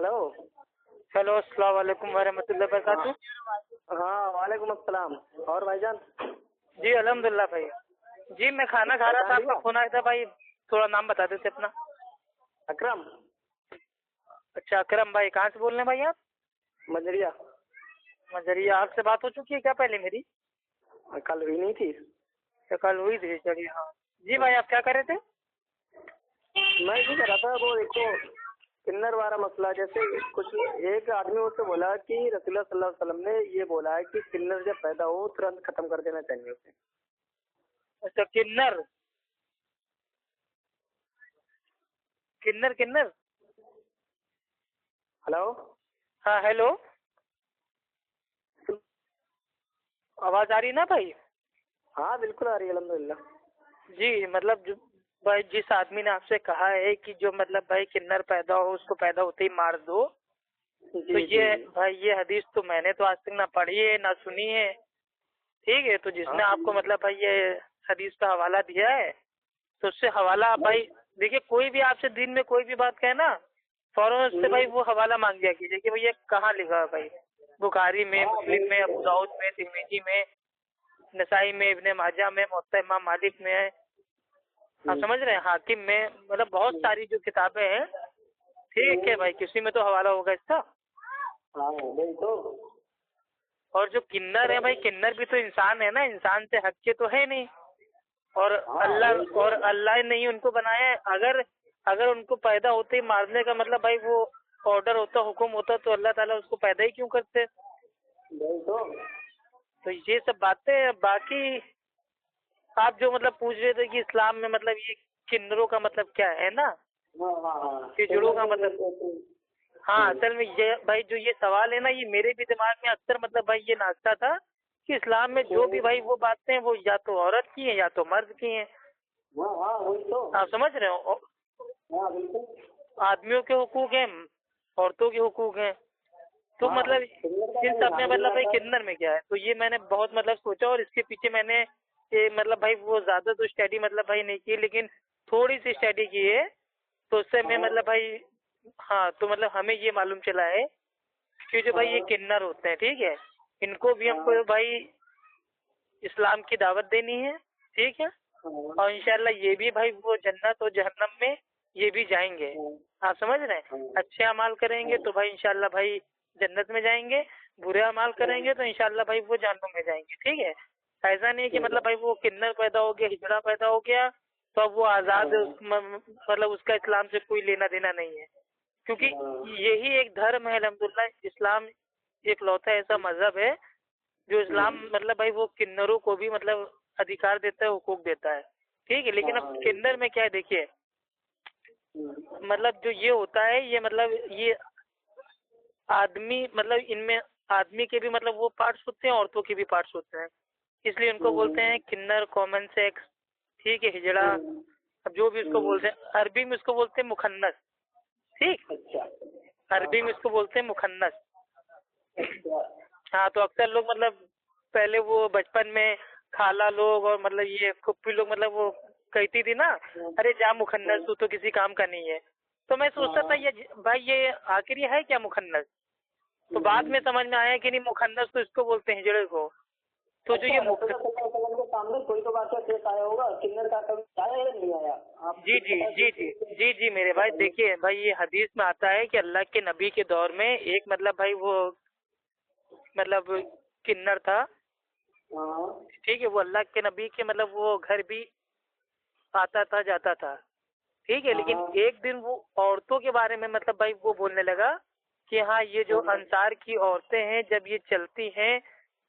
Hello. Hello, अस्सलाम वालेकुम वरहमतुल्लाहि वबरकातुह। हाँ, वालेकुम अस्सलाम। और भाईजान? जी अल्हम्दुलिल्लाह भाई। जी मैं खाना खा रहा था, आपका फोन आया था भाई। थोड़ा नाम बता देते अपना। अकरम। अच्छा अकरम भाई, कहाँ से बोल रहे हैं भाई आप? मजरिया। मजरिया। आपसे बात हो चुकी है क्या पहले मेरी? कल हुई नहीं थी? तो कल हुई थी, चलिए। हाँ जी भाई, आप क्या कर रहे थे? मैं ये कह रहा था, वो देखो किन्नर वाला मसला। जैसे कुछ एक आदमी उससे बोला कि रसूलुल्लाह सल्लल्लाहु अलैहि वसल्लम ने ये बोला है कि किन्नर जब पैदा हो तुरंत खत्म कर देना चाहिए उसे। अच्छा किन्नर किन्नर किन्नर। हेलो। हाँ हेलो, आवाज आ रही ना भाई? हाँ बिल्कुल आ रही है, अल्हम्दुलिल्लाह। जी मतलब भाई जिस आदमी ने आपसे कहा है कि जो मतलब भाई किन्नर पैदा हो उसको पैदा होते ही मार दो, तो ये भाई ये हदीस तो मैंने तो आज तक ना पढ़ी है ना सुनी है। ठीक है, तो जिसने आपको मतलब भाई ये हदीस का हवाला दिया है तो उससे हवाला आप भाई देखिए, कोई भी आपसे दिन में कोई भी बात कहे ना, फौरन उससे भाई वो हवाला मांग दिया कीजिए कि भाई ये कहाँ लिखा है भाई। बुखारी में, मुस्लिम में, अबू दाऊद में, तिरमिजी में, नसाई में, इब्ने माजा में, मुवत्ता इमाम मालिक में है, आप समझ रहे हैं, हाकिम में, मतलब बहुत सारी जो किताबें हैं। ठीक है भाई, किसी में तो हवाला होगा इसका। हाँ वही तो। और जो किन्नर है भाई, किन्नर भी तो इंसान है ना, इंसान से हट के तो है नहीं। और अल्लाह ने ही उनको बनाया है। अगर अगर उनको पैदा होते ही मारने का मतलब भाई वो ऑर्डर होता, हुक्म होता, तो अल्लाह ताला उसको पैदा ही क्यों करते? तो ये सब बातें। बाकी आप जो मतलब पूछ रहे थे कि इस्लाम में मतलब ये किन्नरों का मतलब क्या है ना, हिजड़ों का मतलब। हाँ असल में ये भाई जो ये सवाल है ना, ये मेरे भी दिमाग में अक्सर मतलब भाई ये नाचता था कि इस्लाम में जो भी भाई वो बातें वो या तो औरत की हैं या तो मर्द की हैं। आप समझ रहे हो? आदमियों के हुकूक हैं, औरतों के हुकूक हैं। तो मतलब इन सब में मतलब भाई किन्नर में क्या है? तो ये मैंने बहुत मतलब सोचा, और इसके पीछे मैंने ये मतलब भाई वो ज्यादा तो स्टडी मतलब भाई नहीं की, लेकिन थोड़ी सी स्टडी की है। तो उससे मैं मतलब भाई, हाँ तो मतलब हमें ये मालूम चला है कि जो भाई ये किन्नर होते हैं, ठीक है, इनको भी हमको भाई इस्लाम की दावत देनी है। ठीक है, और इंशाल्लाह ये भी भाई वो जन्नत और जहन्नम में ये भी जाएंगे। आप समझ रहे हैं? अच्छे अमाल करेंगे तो भाई इंशाल्लाह भाई जन्नत में जाएंगे, बुरे अमाल करेंगे तो इंशाल्लाह भाई वो जहन्नम में जाएंगे। ठीक है, ऐसा नहीं है कि मतलब भाई वो किन्नर पैदा हो गया, हिजड़ा पैदा हो गया तो अब वो आजाद, मतलब उसका इस्लाम से कोई लेना देना नहीं है। क्योंकि यही एक धर्म है अल्हम्दुलिल्लाह, इस्लाम एक लौता ऐसा मजहब है जो इस्लाम मतलब भाई वो किन्नरों को भी मतलब अधिकार देता है, हुकूक देता है। ठीक है, लेकिन अब किन्नर में क्या है देखिए, मतलब जो ये होता है ये मतलब ये आदमी मतलब इनमें आदमी के भी मतलब वो पार्ट्स होते हैं, औरतों के भी पार्ट्स होते हैं, इसलिए उनको बोलते हैं किन्नर, कॉमन सेक्स। ठीक है, हिजड़ा, अब जो भी उसको बोलते हैं, अरबी में उसको बोलते हैं मुखन्नस। ठीक, अरबी में इसको बोलते हैं मुखन्नस। हाँ तो अक्सर लोग मतलब पहले वो बचपन में खाला लोग और मतलब ये फुप्पी लोग मतलब वो कहती थी ना, अरे जा मुखन्नस, तू तो किसी काम का नहीं है। तो मैं सोचता था ये भाई ये आखिर ये है क्या मुखन्नस? तो बाद में समझ में आया कि नहीं, मुखन्नस तो इसको बोलते हैं हिजड़े को। तो जो ये सामने कोई तो बात केस आया होगा, किन्नर का कभी आया या नहीं आया? जी जी जी जी जी जी मेरे भाई, देखिए भाई ये हदीस में आता है कि अल्लाह के नबी के दौर में एक मतलब भाई वो मतलब किन्नर था। ठीक है, वो अल्लाह के नबी के मतलब वो घर भी आता था जाता था। ठीक है, लेकिन एक दिन वो औरतों के बारे में मतलब भाई वो बोलने लगा कि हाँ ये जो अंसार की औरतें हैं जब ये चलती हैं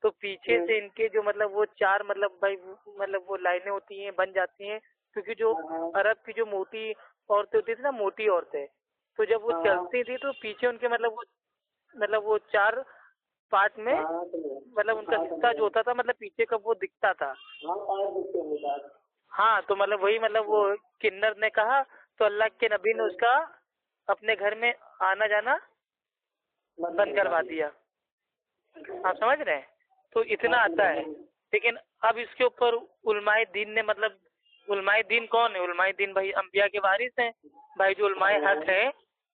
तो पीछे से इनके जो मतलब वो चार मतलब भाई मतलब वो लाइनें होती हैं, बन जाती हैं। क्योंकि जो अरब की जो मोटी औरतें होती थी ना, मोटी औरतें, तो जब वो चलती थी तो पीछे उनके मतलब वो चार पार्ट में मतलब उनका हिस्सा जो होता था मतलब पीछे का वो दिखता था। हाँ तो मतलब वही मतलब वो किन्नर ने कहा, तो अल्लाह के नबी ने उसका अपने घर में आना जाना बंद करवा दिया। आप समझ रहे हैं? तो इतना आता है। लेकिन अब इसके ऊपर उलमाए दीन ने मतलब, उलमाए दीन कौन है? उलमाए दीन भाई अंबिया के वारिस हैं भाई। जो उलमाए हक है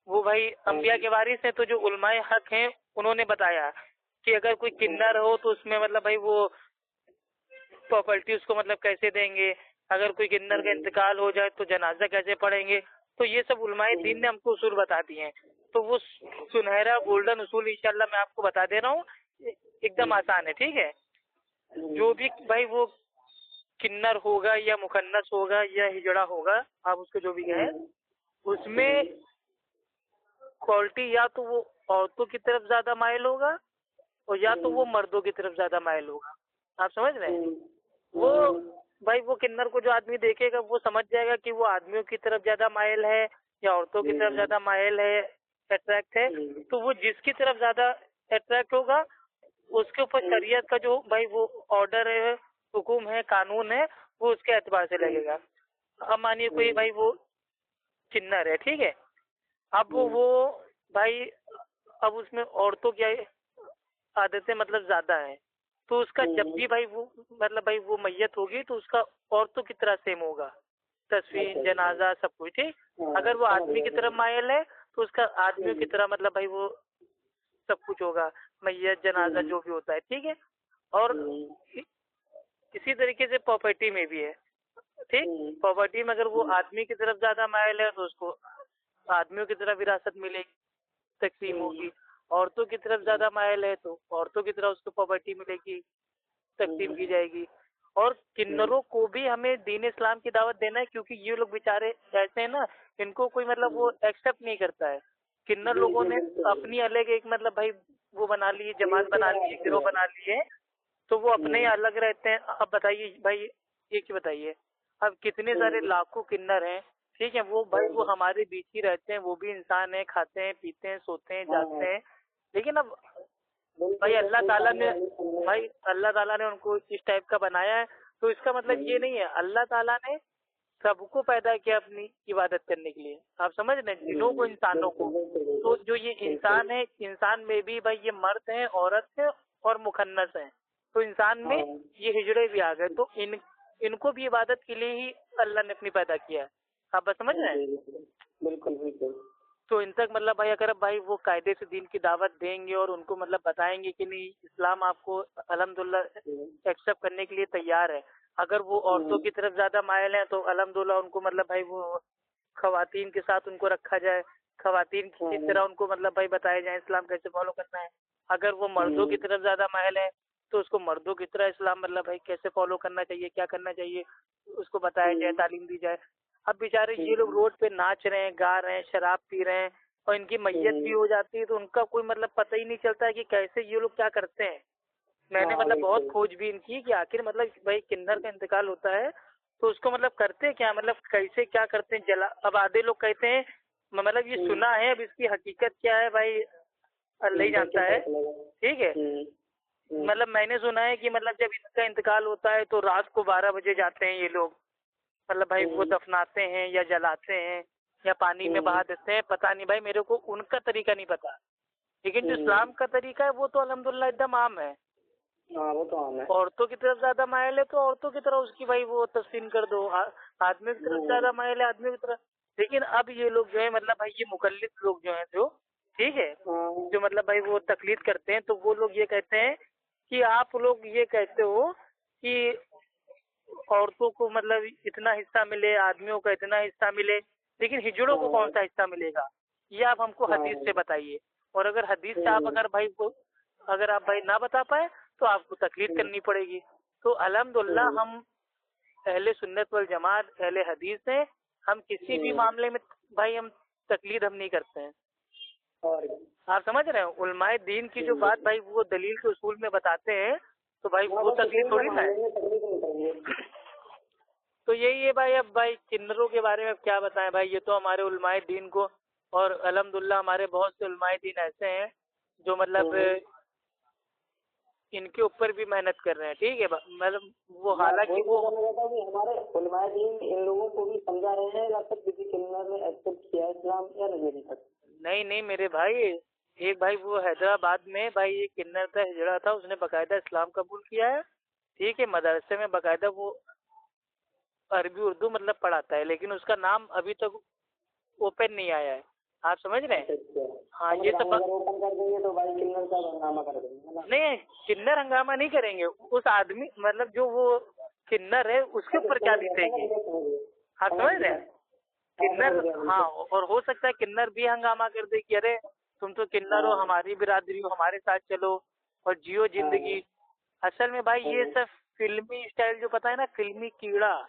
वो भाई अंबिया के वारिस हैं, तो जो उलमाए हक हैं उन्होंने बताया कि अगर कोई किन्नर हो तो उसमें मतलब भाई वो प्रॉपर्टी उसको मतलब कैसे देंगे, अगर कोई किन्नर का इंतकाल हो जाए तो जनाजा कैसे पढ़ेंगे। तो ये सब उलमाए दीन ने हमको उसूल बता दिए हैं। तो वो सुनहरा गोल्डन उसूल इंशाल्लाह मैं आपको बता दे रहा हूँ, एकदम आसान है, ठीक है। जो भी भाई वो किन्नर होगा या मुखन्नस होगा या हिजड़ा होगा, आप उसको जो भी कहें, उसमें क्वालिटी या तो वो औरतों की तरफ ज्यादा माइल होगा और या तो वो मर्दों की तरफ ज्यादा माइल होगा। आप समझ रहे हैं? वो भाई वो किन्नर को जो आदमी देखेगा वो समझ जाएगा कि वो आदमियों की तरफ ज्यादा माइल है या औरतों की तरफ ज्यादा माइल है, अट्रैक्ट है। तो वो जिसकी तरफ ज्यादा अट्रैक्ट होगा उसके ऊपर शरीयत का जो भाई वो ऑर्डर है, हुकुम है, कानून है, वो उसके एतबार से लगेगा। अब मानिए कोई भाई वो किन्नर है, ठीक है, अब वो भाई अब उसमें औरतों की आदतें मतलब ज्यादा है, तो उसका जब भी भाई वो मतलब भाई वो मैयत होगी तो उसका औरतों की तरह सेम होगा, तस्वीर जनाजा सब कुछ, ठीक। अगर वो आदमी की तरफ मायल है तो उसका आदमियों की तरह मतलब भाई वो सब कुछ होगा, मैयत जनाजा जो भी होता है, ठीक है। और इसी तरीके से प्रॉपर्टी में भी है, ठीक। प्रॉपर्टी में अगर वो आदमी की तरफ ज्यादा मायल है तो उसको आदमियों की तरफ विरासत मिलेगी, तकसीम होगी। औरतों की तरफ ज्यादा मायल है तो औरतों की तरफ उसको प्रॉपर्टी मिलेगी, तकसीम की जाएगी। और किन्नरों को भी हमें दीन इस्लाम की दावत देना है, क्योंकि ये लोग बेचारे ऐसे हैं ना, इनको कोई मतलब वो एक्सेप्ट नहीं करता है। किन्नर लोगों ने अपनी अलग एक मतलब भाई वो बना ली, जमात बना ली, गिरोह बना ली है, तो वो अपने ही अलग रहते हैं। अब बताइए भाई, एक ही बताइए, अब कितने सारे लाखों किन्नर हैं, ठीक है, वो भाई वो हमारे बीच ही रहते हैं, वो भी इंसान है, खाते हैं, पीते हैं, सोते हैं, जागते हैं। लेकिन अब भाई अल्लाह ताला ने उनको इस टाइप का बनाया है, तो इसका मतलब ये नहीं है अल्लाह ताला ने सबको पैदा किया अपनी इबादत करने के लिए। आप समझ रहे हैं, जिनों को, इंसानों को। तो जो ये इंसान है, इंसान में भी भाई ये मर्द है, औरत है और मुखन्नस है। तो इंसान में ये हिजड़े भी आ गए, तो इनको भी इबादत के लिए ही अल्लाह ने अपनी पैदा किया है। आप बस समझ रहे हैं? बिल्कुल बिल्कुल। तो इन तक मतलब भाई अगर भाई वो कायदे से दीन की दावत देंगे और उनको मतलब बताएंगे कि नहीं, इस्लाम आपको अल्हम्दुलिल्लाह एक्सेप्ट करने के लिए तैयार है। अगर वो औरतों की तरफ ज्यादा मायल है तो अल्हम्दुलिल्लाह उनको मतलब भाई वो खवातीन के साथ उनको रखा जाए, खवातीन की तरह उनको मतलब भाई बताया जाए इस्लाम कैसे फॉलो करना है। अगर वो मर्दों की तरफ ज्यादा मायल है तो उसको मर्दों की तरह इस्लाम मतलब भाई कैसे फॉलो करना चाहिए, क्या करना चाहिए, उसको बताया जाए, तालीम दी जाए। अब बेचारे ये लोग रोड पे नाच रहे हैं, गा रहे हैं, शराब पी रहे हैं और इनकी मैयत भी हो जाती है, तो उनका कोई मतलब पता ही नहीं चलता है कि कैसे ये लोग क्या करते हैं। मैंने मतलब बहुत खोजबीन की कि आखिर मतलब भाई किन्नर का इंतकाल होता है तो उसको मतलब करते क्या, मतलब कैसे क्या करते हैं, जला। अब आधे लोग कहते हैं, मतलब ये सुना है, अब इसकी हकीकत क्या है भाई अल्लाह ही जानता है, ठीक है। मतलब मैंने सुना है कि मतलब जब इसका इंतकाल होता है तो रात को 12 बजे जाते हैं ये लोग, मतलब भाई वो दफनाते हैं या जलाते हैं या पानी में बहा देते हैं, पता नहीं भाई, मेरे को उनका तरीका नहीं पता। लेकिन जो इस्लाम का तरीका है वो तो अल्हम्दुलिल्लाह एकदम आम है। वो तो आम है। औरतों की तरफ ज्यादा मायल है तो औरतों की तरह उसकी भाई वो तस्लीम कर दो, आदमियों की तरफ ज्यादा मायल है आदमियों की तरफ। लेकिन अब ये लोग जो है मतलब भाई ये मुकल्लिद लोग जो है, जो ठीक है, जो मतलब भाई वो तकलीद करते हैं, तो वो लोग ये कहते हैं कि आप लोग ये कहते हो कि औरतों को मतलब इतना हिस्सा मिले, आदमियों का इतना हिस्सा मिले, लेकिन हिजड़ों को कौन सा हिस्सा मिलेगा, ये आप हमको हदीस से बताइए। और अगर हदीस से आप अगर आप भाई ना बता पाए तो आपको तकलीद करनी पड़ेगी। तो अल्हम्दुलिल्लाह हम अहले सुन्नत वल जमात, अहले हदीस हैं, हम किसी भी मामले में भाई हम तकलीद हम नहीं करते हैं। आप समझ रहे हैं, उलमाए दीन की जो बात भाई वो दलील के उसूल में बताते हैं, तो भाई वो तकलीफ थोड़ी ना है। तो यही है भाई। अब भाई किन्नरों के बारे में अब क्या बताएं भाई, ये तो हमारे उलमाए दीन को, और अल्हम्दुलिल्लाह हमारे बहुत से उलमाए दीन ऐसे हैं जो मतलब इनके ऊपर भी मेहनत कर रहे हैं, ठीक है। मतलब वो हालांकि वो हमारे उलमाए दीन इन लोगों को भी समझा रहे हैं, जब तक किसी किन्नर ने एक्सेप्ट किया इस्लाम या नहीं अभी तक। नहीं मेरे भाई, एक भाई वो हैदराबाद में भाई एक किन्नर था, हिजड़ा था, उसने बकायदा इस्लाम कबूल किया है, ठीक है, मदरसे में बकायदा वो अरबी उर्दू मतलब पढ़ाता है, लेकिन उसका नाम अभी तक ओपन नहीं आया है। आप समझ रहे हैं? हाँ ये सब ओपन कर देंगे तो भाई किन्नर का हंगामा कर देंगे ना। नहीं, किन्नर हंगामा नहीं करेंगे, उस आदमी मतलब जो वो किन्नर है उसके ऊपर क्या बीतेगी, आप समझ रहे हैं? किन्नर, हाँ, और हो सकता है किन्नर भी हंगामा कर दे कि अरे तुम तो किन्नर हो, हमारी बिरादरी हो, हमारे साथ चलो और जियो जिंदगी। असल में भाई ये सब फिल्मी स्टाइल जो पता है ना, फिल्मी कीड़ा,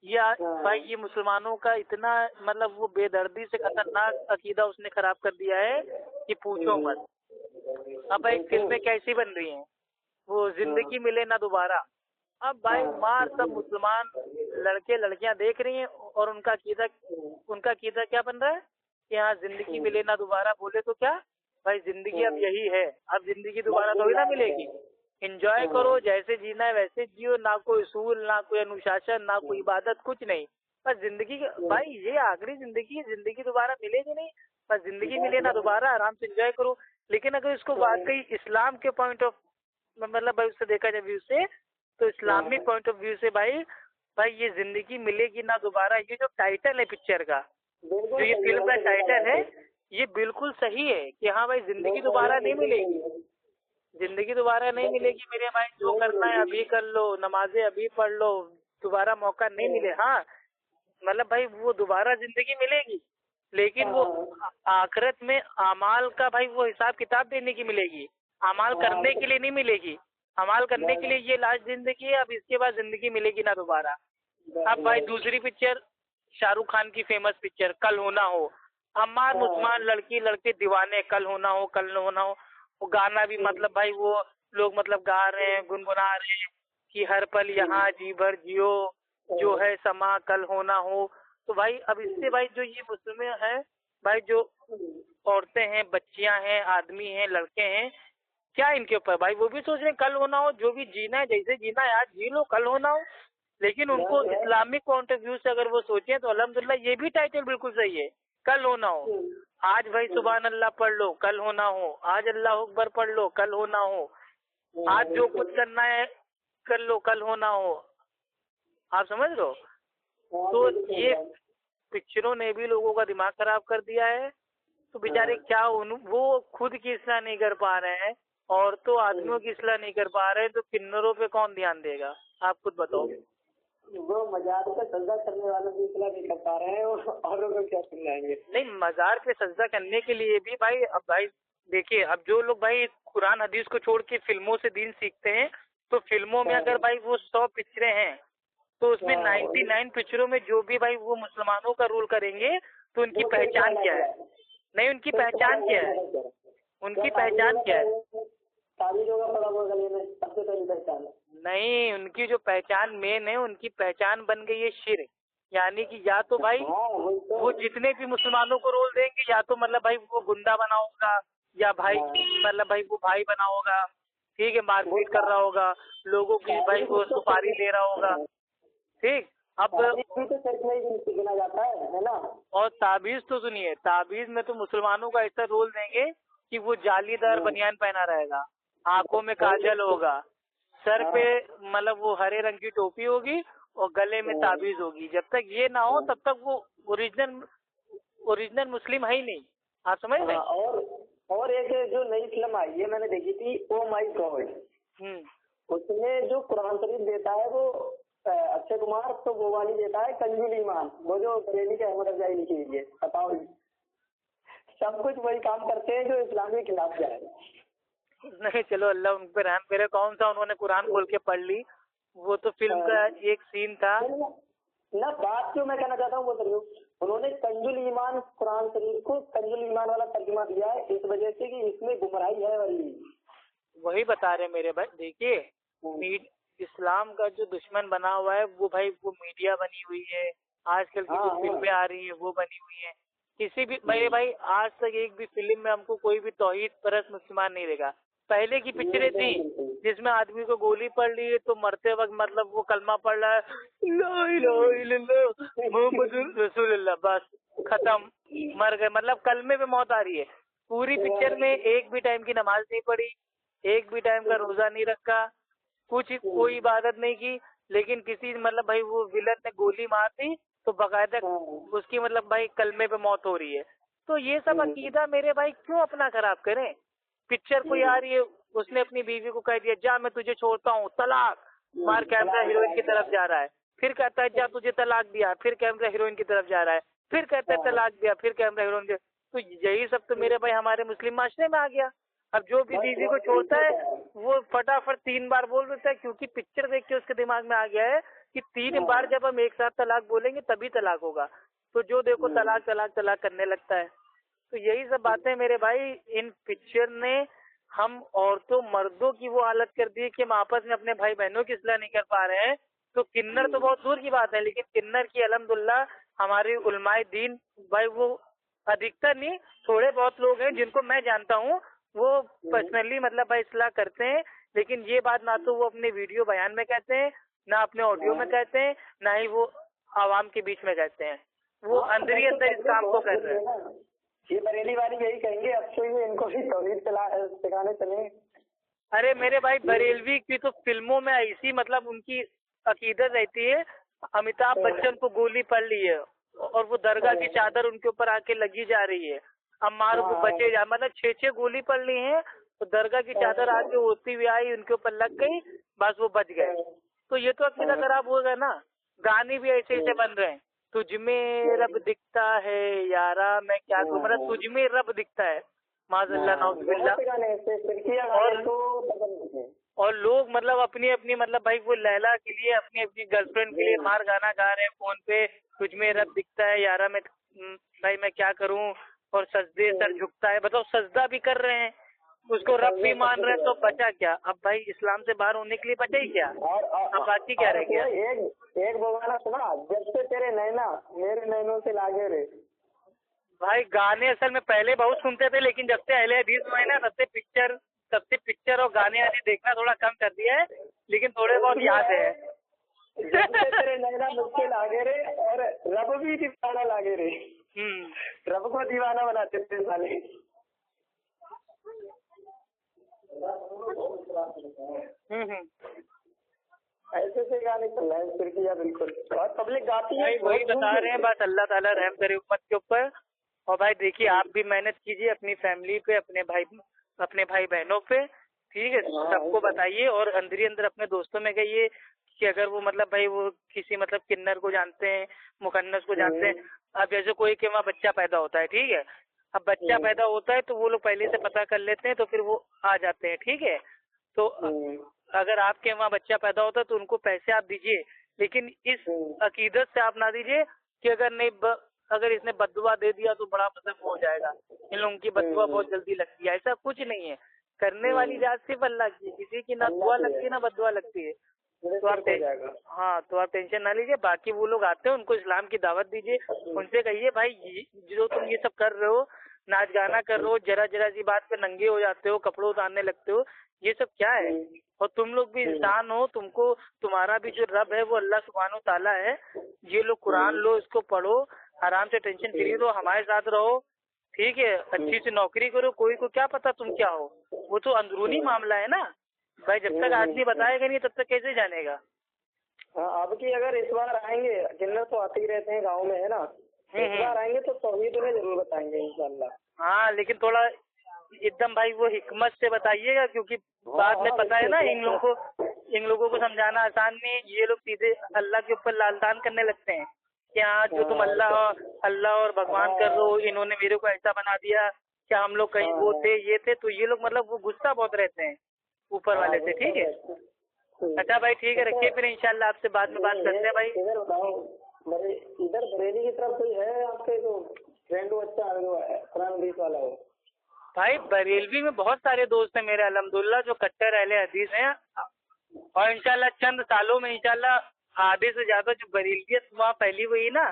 ये भाई ये मुसलमानों का इतना मतलब वो बेदर्दी से खतरनाक अकीदा उसने खराब कर दिया है कि पूछो मत। अब भाई फिल्में कैसी बन रही हैं, वो जिंदगी मिले ना दोबारा। अब भाई मार सब मुसलमान लड़के लड़कियां देख रही हैं और उनका अकीदा क्या बन रहा है कि हाँ जिंदगी मिले ना दोबारा। बोले तो क्या भाई, जिंदगी अब यही है, अब जिंदगी दोबारा थोड़ी ना मिलेगी। एंजॉय करो, जैसे जीना है वैसे जियो, ना कोई उसूल, ना कोई अनुशासन, ना कोई इबादत, कुछ नहीं। बस जिंदगी भाई ये आखिरी जिंदगी है, जिंदगी दोबारा मिलेगी नहीं, बस जिंदगी मिले ना दोबारा, आराम से एंजॉय करो। लेकिन अगर इसको वाकई इस्लाम के पॉइंट ऑफ मतलब भाई उससे देखा जाए व्यू से, तो इस्लामिक पॉइंट ऑफ व्यू से भाई ये जिंदगी मिलेगी ना दोबारा, ये जो टाइटल है पिक्चर का, जो ये फिल्म का टाइटल है, ये बिल्कुल सही है कि हाँ भाई जिंदगी दोबारा नहीं मिलेगी, जिंदगी दोबारा नहीं मिलेगी मेरे भाई। जो करना है अभी कर लो, नमाजें अभी पढ़ लो, दोबारा मौका नहीं मिले। हाँ मतलब भाई वो दोबारा जिंदगी मिलेगी, लेकिन वो आखिरत में अमाल का भाई वो हिसाब किताब देने की मिलेगी, अमाल करने के लिए नहीं मिलेगी। अमाल करने के लिए ये लास्ट जिंदगी है, अब इसके बाद जिंदगी मिलेगी ना दोबारा। अब भाई दूसरी पिक्चर शाहरुख खान की फेमस पिक्चर कल हो ना हो, अम्मार मुसलमान लड़की लड़के दीवाने, कल होना हो कल न होना हो। वो गाना भी मतलब भाई वो लोग मतलब गा रहे हैं, गुनगुना रहे हैं कि हर पल यहाँ जी भर जियो, जो है समा कल होना हो। तो भाई अब इससे भाई जो ये मुस्लिम है भाई, जो औरतें हैं, बच्चियां हैं, आदमी हैं, लड़के हैं, क्या इनके ऊपर भाई वो भी सोच रहे हैं कल होना हो, जो भी जीना है जैसे जीना है आज जी लो, कल होना हो। लेकिन उनको इस्लामिक पॉइंट ऑफ व्यू से अगर वो सोचे तो अल्हम्दुलिल्लाह ये भी टाइटल बिल्कुल सही है, कल होना हो। आज भाई सुभान अल्लाह पढ़ लो, कल होना हो। आज अल्लाह अकबर पढ़ लो, कल होना हो। आज जो कुछ करना है कर लो, कल होना हो। आप समझ लो। तो ये पिक्चरों ने भी लोगों का दिमाग खराब कर दिया है। तो बेचारे क्या वो खुद की इस्लाह नहीं कर पा रहे हैं और तो आदमियों की इस्लाह नहीं कर पा रहे हैं, तो किन्नरों पे कौन ध्यान देगा? आप खुद बताओ। वो मजार पे सजदा करने वालों की इस्लाह नहीं कर पा रहे हैं और लोग क्या सुनाएंगे? नहीं, मजार पे सजदा करने के लिए भी भाई, अब भाई देखिए, अब जो लोग भाई कुरान हदीस को छोड़ के फिल्मों से दीन सीखते हैं, तो फिल्मों में अगर भाई वो 100 पिक्चरें हैं तो उसमें 99 पिक्चरों में जो भी भाई वो मुसलमानों का रोल करेंगे, तो उनकी पहचान क्या है? नहीं, उनकी पहचान क्या है? उनकी पहचान क्या है? नहीं, उनकी जो पहचान मेन है, उनकी पहचान बन गई है शिर्क। यानी कि या तो भाई वो जितने भी मुसलमानों को रोल देंगे, या तो मतलब भाई वो गुंडा बना होगा, या भाई मतलब भाई वो भाई बना होगा, ठीक है, मारपीट कर रहा होगा, लोगों की भाई वो सुपारी ले रहा होगा, ठीक। अब गिना जाता है ना। और ताबीज तो सुनिए, ताबीज में तो मुसलमानों का ऐसा रोल देंगे कि वो जालीदार बनियान पहना रहेगा, आंखों में काजल होगा, सर पे मतलब वो हरे रंग की टोपी होगी और गले में ताबीज होगी। जब तक ये ना हो तब तक वो ओरिजिनल मुस्लिम है ही नहीं। आप समझ रहे? और एक जो नई फिल्म आई है मैंने देखी थी, ओ माई गॉड, उसमें जो कुरान शरीफ देता है वो अक्षय कुमार, तो वो वाली देता है कंजुल ईमान, वो जो बरेली के अहमद अफजाई लिखी हुई है। बताओ, सब कुछ वही काम करते हैं जो इस्लामी के खिलाफ जाए। नहीं चलो अल्लाह उन पर रहम करे, कौन सा उन्होंने कुरान खोल के पढ़ ली? वो तो फिल्म का एक सीन था ना। बात जो मैं कहना चाहता हूँ वो सुनियो, उन्होंने कंजुल ईमान कुरान शरीफ को कंजुल ईमान वाला तर्जुमा दिया है इस वजह से कि इसमें गुमराही है वाली। वही बता रहे मेरे भाई, देखिए इस्लाम का जो दुश्मन बना हुआ है वो भाई वो मीडिया बनी हुई है, आजकल की जो फिल्में आ रही है वो बनी हुई है। किसी भी मेरे भाई आज तक एक भी फिल्म में हमको कोई भी तौहीद परस्त मुसलमान नहीं देगा। पहले की पिक्चरें थी जिसमें आदमी को गोली पड़ रही है तो मरते वक्त मतलब वो कलमा पड़ रहा है, ला इलाहा इल्लल्लाह मुहम्मदुर रसूलुल्लाह, बस खत्म, मर गए, मतलब कलमे पे मौत आ रही है। पूरी पिक्चर में एक भी टाइम की नमाज नहीं पढ़ी, एक भी टाइम का रोजा नहीं रखा, कुछ कोई इबादत नहीं की, लेकिन किसी मतलब भाई वो विलन ने गोली मार दी तो बाकायदा उसकी मतलब भाई कलमे पे मौत हो रही है। तो ये सब अकीदा मेरे भाई क्यों अपना खराब करें। पिक्चर कोई आ रही है, उसने अपनी बीवी को कह दिया जा मैं तुझे छोड़ता हूँ, तलाक, मार कैमरा हीरोइन की तरफ जा रहा है, फिर कहता है जा तुझे तलाक दिया, फिर कैमरा हीरोइन की तरफ जा रहा है, फिर कहता है तलाक दिया, फिर कैमरा हीरोइन। तो यही सब तो मेरे भाई हमारे मुस्लिम माशरे में आ गया। अब जो भी बीवी को छोड़ता है वो फटाफट 3 बार बोल देता है, क्योंकि पिक्चर देख के उसके दिमाग में आ गया है कि 3 बार जब हम एक साथ तलाक बोलेंगे तभी तलाक होगा। तो जो देखो तलाक तलाक तलाक करने लगता है। तो यही सब बातें मेरे भाई, इन पिक्चर ने हम औरतों मर्दों की वो हालत कर दी कि हम आपस में अपने भाई बहनों की इस्लाह नहीं कर पा रहे हैं। तो किन्नर तो बहुत दूर की बात है, लेकिन किन्नर की अल्हम्दुलिल्लाह हमारी उलमाए दीन भाई, वो अधिकतर नहीं, थोड़े बहुत लोग हैं जिनको मैं जानता हूँ, वो पर्सनली मतलब भाई इस्लाह करते हैं। लेकिन ये बात ना तो वो अपने वीडियो बयान में कहते हैं, ना अपने ऑडियो में कहते हैं, ना ही वो आवाम के बीच में कहते हैं। वो अंदर ही अंदर इस काम को कर रहे हैं। ये बरेली वाली यही कहेंगे अब से इनको भी तौहीद सिखाने चले। अरे मेरे भाई बरेलवी की तो फिल्मों में ऐसी मतलब उनकी अकीदत रहती है, अमिताभ बच्चन को गोली पड़ ली है और वो दरगाह की चादर उनके ऊपर आके लगी जा रही है, अम्मार वो बचे जा, मतलब 6 गोली पड़ ली है, तो दरगाह की चादर आके होती हुई आई, उनके ऊपर लग गई, बस वो बच गए। तो ये तो अकीदा खराब हो गया ना। गाने भी ऐसे ऐसे बन रहे हैं, तुझ में रब दिखता है यारा मैं क्या करूं, मतलब तुझ में रब दिखता है, माज़अल्लाह नौज़ुबिल्लाह। और लोग मतलब अपनी अपनी मतलब भाई वो लैला के लिए, अपनी अपनी गर्लफ्रेंड के लिए मार गाना गा रहे हैं फोन पे, तुझ में रब दिखता है यारा मैं भाई मैं क्या करूं, और सजदे सर झुकता है। बताओ सजदा भी कर रहे हैं, उसको रब भी मान रहे हैं, तो बचा क्या अब भाई, इस्लाम से बाहर होने के लिए बचा ही क्या, अब बाकी क्या रह गया। एक वो गाना सुना, जब से तेरे नैना मेरे नैनों से लागे रे। भाई गाने असल में पहले बहुत सुनते थे, लेकिन जब से अहले हदीस हुए ना तब से पिक्चर और गाने आने देखना थोड़ा कम कर दिया है, लेकिन थोड़े बहुत याद है। जब से तेरे नैना मुझसे लागे रे, और रब भी दीवाना लागे रे। रब को दीवाना बनाते थे साले। ऐसे से गाने चल रहे हैं फिर किया बिल्कुल, और पब्लिक गाती है। वही बता रहे हैं, बस अल्लाह ताला रहम करे उम्मत के ऊपर। और भाई देखिए आप भी मेहनत कीजिए अपनी फैमिली पे, अपने भाई बहनों पे, ठीक है, सबको बताइए, और अंदर ही अंदर अपने दोस्तों में कहिए कि अगर वो मतलब भाई वो किसी मतलब किन्नर को जानते हैं, मुकन्नस को जानते हैं। अब जैसे कोई के वहाँ बच्चा पैदा होता है, ठीक है, अब बच्चा पैदा होता है तो वो लोग पहले से पता कर लेते हैं, तो फिर वो आ जाते हैं, ठीक है। तो अगर आपके वहाँ बच्चा पैदा होता है तो उनको पैसे आप दीजिए, लेकिन इस अकीदत से आप ना दीजिए कि अगर इसने बद्दुआ दे दिया तो बड़ा मतलब हो जाएगा, इन लोगों की बद्दुआ बहुत जल्दी लगती है। ऐसा कुछ नहीं है, करने वाली जात सिर्फ अल्लाह की है, किसी की ना दुआ लगती है ना बद्दुआ लगती है। तो आप टेंशन ना लीजिए। बाकी वो लोग आते हैं, उनको इस्लाम की दावत दीजिए, उनसे कहिए भाई जो तुम ये सब कर रहे हो, नाच गाना कर रहे हो, जरा जरा सी बात पे नंगे हो जाते हो, कपड़े उतारने लगते हो, ये सब क्या है। और तुम लोग भी इंसान हो, तुमको तुम्हारा भी जो रब है वो अल्लाह सुब्हानो ताला है। ये लोग कुरान लो, इसको पढ़ो, आराम से टेंशन फ्री रहो, हमारे साथ रहो, ठीक है, अच्छी सी नौकरी करो। कोई को क्या पता तुम क्या हो, वो तो अंदरूनी मामला है ना भाई, जब तक आदमी बताएगा नहीं तब तक कैसे जानेगा। हाँ, अब की अगर इस बार आएंगे, किन्नर तो आते ही रहते हैं गाँव में है ना, इस बार आएंगे तो तौहीद उन्हें जरूर बताएंगे इंशाल्लाह। हाँ लेकिन थोड़ा एकदम भाई वो हिकमत से बताइएगा, क्योंकि बाद में पता है ना इन लोगों को समझाना आसान नहीं है। ये लोग सीधे अल्लाह के ऊपर लालतान करने लगते हैं कि हाँ जो तुम अल्लाह और भगवान कर रहे हो, इन्होंने मेरे को ऐसा बना दिया, क्या हम लोग कहीं वो थे ये थे। तो ये लोग मतलब वो गुस्सा बहुत रहते हैं ऊपर वाले से, ठीक है। अच्छा भाई ठीक है, रखिए फिर इंशाल्लाह आपसे बाद में बात करते हैं भाई। इधर बताओ, इधर बरेली की तरफ कोई है आपके जो फ्रेंड अच्छा वाला हो? भाई बरेलवी में बहुत सारे दोस्त हैं मेरे अल्हम्दुलिल्लाह जो कट्टर अहले हदीस हैं, और इंशाल्लाह चंद सालों में इंशाल्लाह आधे से ज्यादा जो बरेलियत वहाँ फैली हुई ना,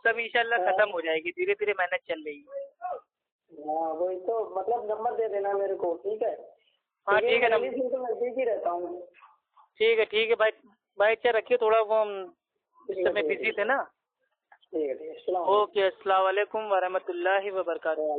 सब इंशाल्लाह खत्म हो जाएगी, धीरे धीरे मेहनत चल रही है। हाँ वही तो, मतलब नंबर दे देना मेरे को, ठीक है। हाँ ठीक है, तो नजदीक ही रहता हूँ। ठीक है भाई अच्छा रखिए, थोड़ा वो इस समय बिजी थे ना। ठीक है, ओके, अस्सलाम वालेकुम वरहमतुल्लाहि वबरकातुहू।